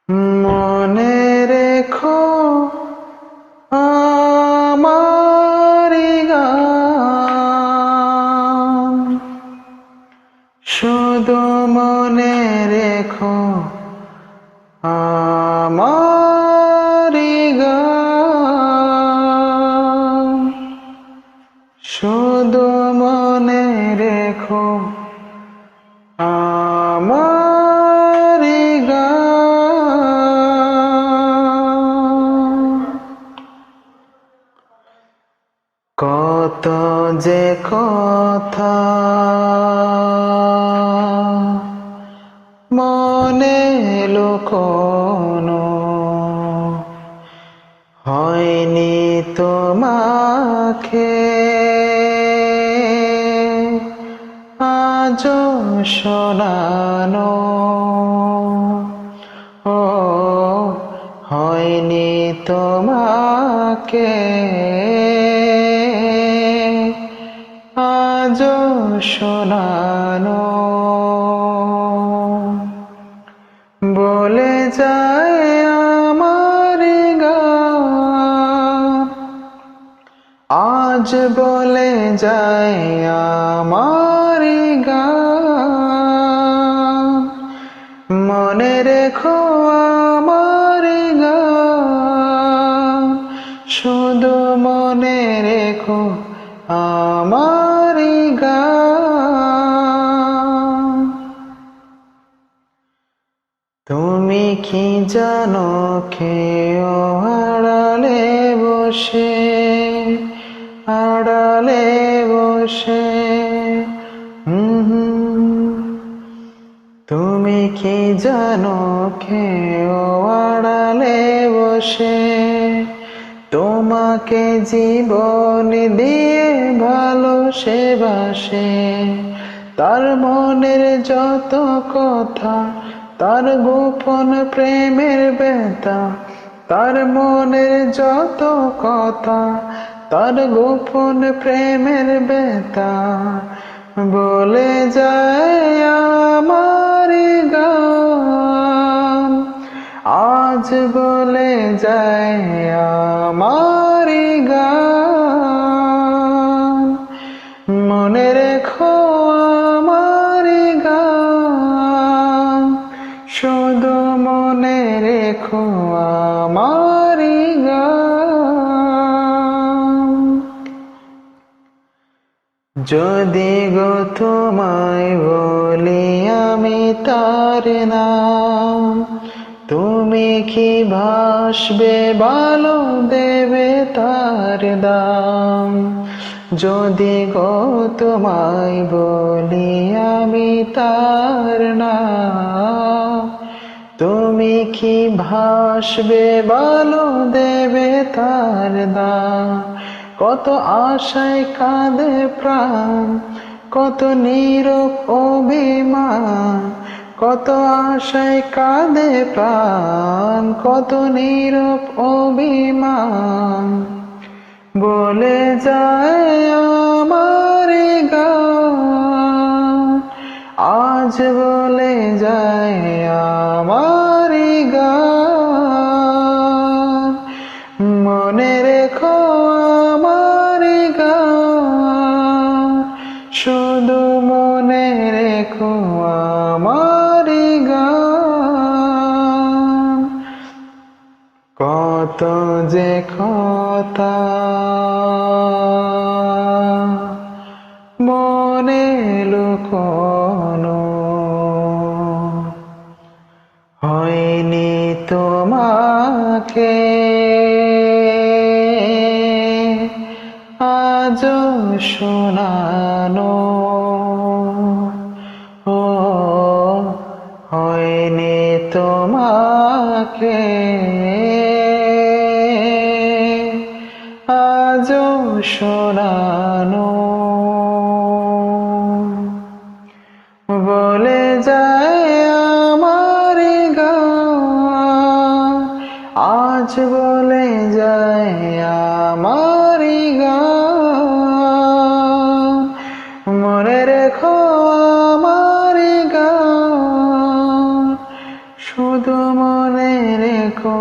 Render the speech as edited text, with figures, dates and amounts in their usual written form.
মনে রেখো আমারি গান, শুধু মনে রেখো আমারি গান, শুধু মনে রেখো আমারি গান। কত যে কথা মনে লুকোনো, হয়নি তোমাকে আজও শোনানো। ও হয়নি তোমাকে আজও শোনানো। বলে যায় আমার গান, আজ বলে যায় আমার গান। মনে রেখো আমার গান, শুধু মনে রেখো আমার গান। তুমি কি জানো কেউ আড়ালে বসে, আড়ালে বসে, তুমি কি জানো কেউ আড়ালে বসে তোমাকে জীবন দিয়ে ভালোবাসে। তার মনের যত কথা, তার গোপন প্রেমের ব্যথা, তার মনের যত কথা, তার গোপন প্রেমের ব্যথা বলে যায় আমার গান, আজ বলে যায় আমার গান। মনে রেখো আমার গান, শুধু মনে রেখো আমার গান। যদি গো তোমায় বলি আমি তার নাম, তুমি কি ভাসবে ভালো দেবে তার দাম। যদি গো তোমায় বলি আমি তার নাম, তুমি কি ভাসবে ভালো দেবে তার দাম। কত আশায় কাঁদে প্রাণ, কত নীরব অভিমান, কত আশায় কাঁদে প্রাণ, কত নীরব অভিমান বলে যায় আমার গান, আজ বলে যায় আমার গান। মনে রেখো আমার গান, শুধু মনে রেখো আমার গান। কত যে কথা মনে লুকোনো, হয়নি তোমাকে আজও শোনানো। ও হয়নি তোমাকে আজও শোনানো। বলে যায় আমার গান, আজ বলে যায় আমার গান। মনে রেখো আমার গান, শুধু মনে রেখো